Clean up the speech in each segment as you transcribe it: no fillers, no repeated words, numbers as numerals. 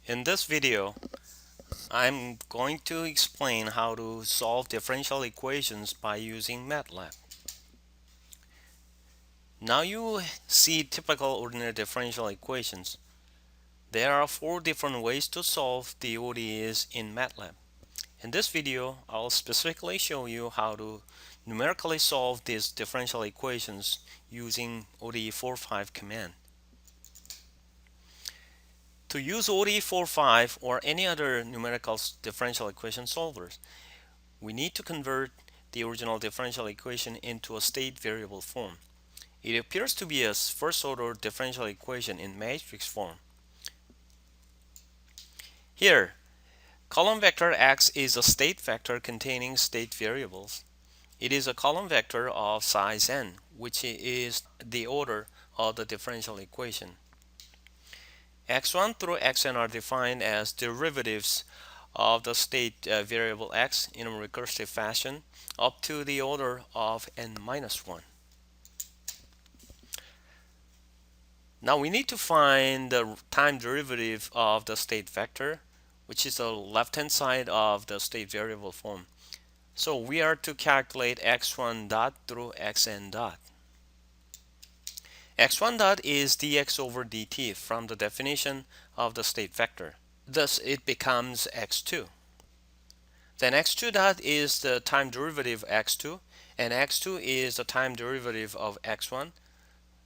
In this video, I'm going to explain how to solve differential equations by using MATLAB. Now you see typical ordinary differential equations. There are 4 different ways to solve the ODEs in MATLAB. In this video, I'll specifically show you how to numerically solve these differential equations using ode45 command. To use ode45 or any other numerical differential equation solvers, we need to convert the original differential equation into a state variable form. It appears to be a first order differential equation in matrix form. Here, column vector x is a state vector containing state variables. It is a column vector of size n, which is the order of the differential equation. x1 through xn are defined as derivatives of the state variable x in a recursive fashion up to the order of n minus 1. Now we need to find the time derivative of the state vector, which is the left hand side of the state variable form. So we are to calculate x1 dot through xn dot. x1 dot is dx over dt from the definition of the state vector. Thus it becomes x2. Then x2 dot is the time derivative of x2, and x2 is the time derivative of x1.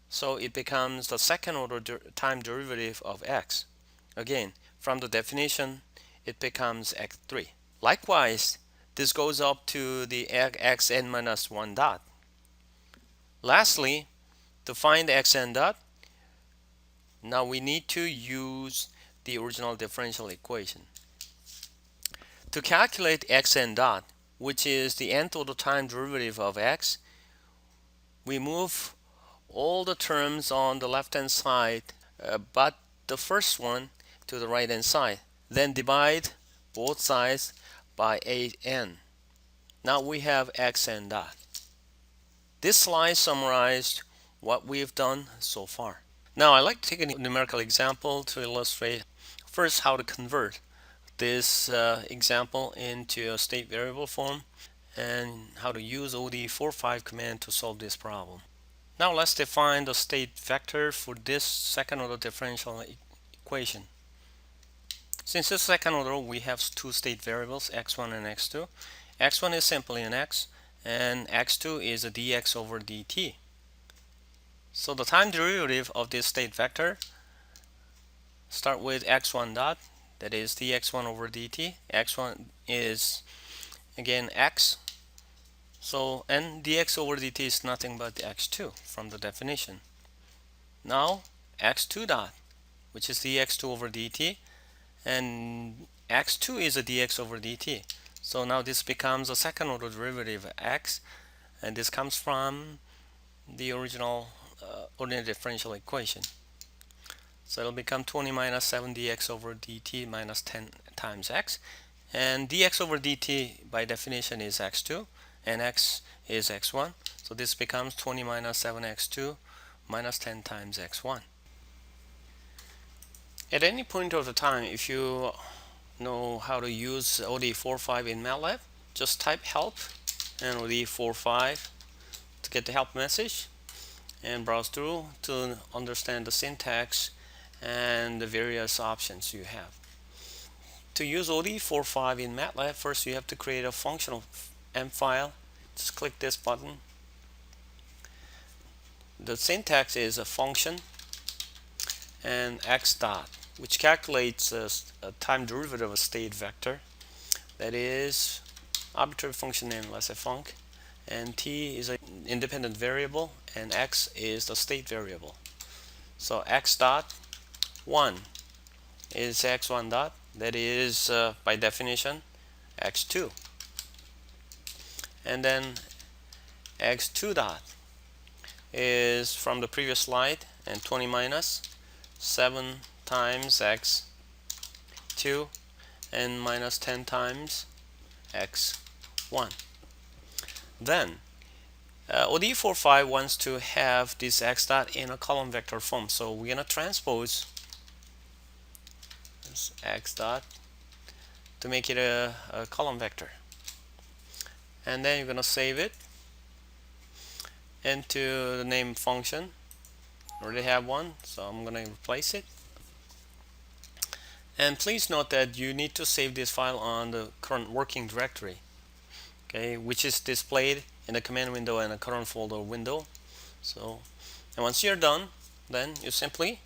So it becomes the second order time derivative of x. Again, from the definition, it becomes x3. Likewise, this goes up to the xn minus 1 dot. Lastly, to find xn dot, now we need to use the original differential equation. To calculate xn dot, which is the nth order time derivative of x, we move all the terms on the left hand side but the first one to the right hand side. Then divide both sides by an. Now we have xn dot. This slide summarized what we've done so far. Now I'd like to take a numerical example to illustrate first how to convert this example into a state variable form and how to use ode45 command to solve this problem. Now let's define the state vector for this second order differential equation. Since this second order, we have 2 state variables, x1 and x2. x1 is simply an x, and x2 is a dx over dt. So the time derivative of this state vector start with x1 dot, that is dx1 over dt. x1 is again x. So and dx over dt is nothing but x2 from the definition. Now x2 dot, which is dx2 over dt, and x2 is a dx over dt. So now this becomes a second order derivative of x, and this comes from the original ordinary differential equation. So it'll become 20 minus 7 dx over dt minus 10 times x, and dx over dt by definition is x2 and x is x1, so this becomes 20 minus 7x2 minus 10 times x1. At any point of the time, if you know how to use ode45 in MATLAB, just type help and ode45 to get the help message and browse through to understand the syntax and the various options you have. To use ode45 in MATLAB, first you have to create a functional M file. Just click this button. The syntax is a function and x dot, which calculates a time derivative of a state vector, that is arbitrary function name, let's say func, and t is an independent variable and x is the state variable. So x dot 1 is x1 dot, that is by definition x2, and then x2 dot is from the previous slide, and 20 minus 7 times x2 and minus 10 times x1. Then ode45 wants to have this x dot in a column vector form, so we're going to transpose use x dot to make it a column vector, and then you're gonna save it into the name function. I already have one, so I'm gonna replace it. And please note that you need to save this file on the current working directory, okay, which is displayed in the command window and the current folder window. So, and once you're done, then you simply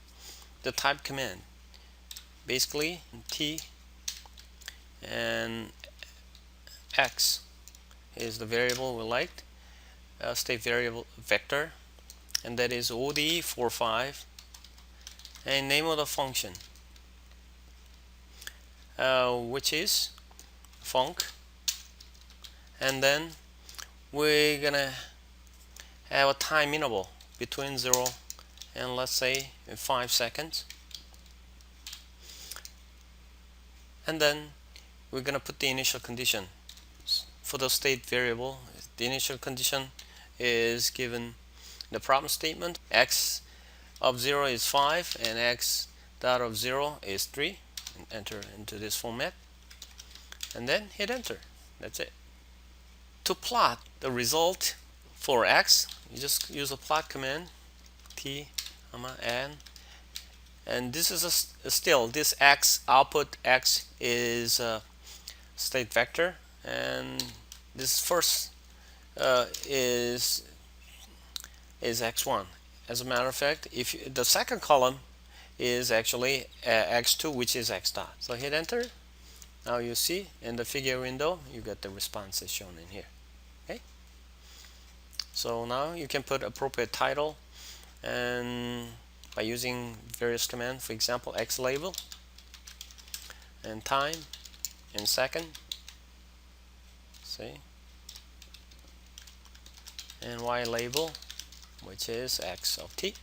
the type command, basically t and x is the variable we liked, state variable vector, and that is ode45, and name of the function, which is func, and then we're gonna have a time interval between 0 and, let's say, 5 seconds, and then we're gonna put the initial condition for the state variable. The initial condition is given the problem statement. X of 0 is 5 and x dot of 0 is 3. And enter into this format, and then hit enter. That's it. To plot the result for x, you just use a plot command, t, n, and this is still this x output x is a state vector, and this first is x1. As a matter of fact, if the second column is actually x2, which is x dot. So hit enter. Now you see in the figure window you get the responses shown in here. Okay. So now you can put appropriate title, and by using various commands, for example, x label and time in second, see, and y label, which is x of t.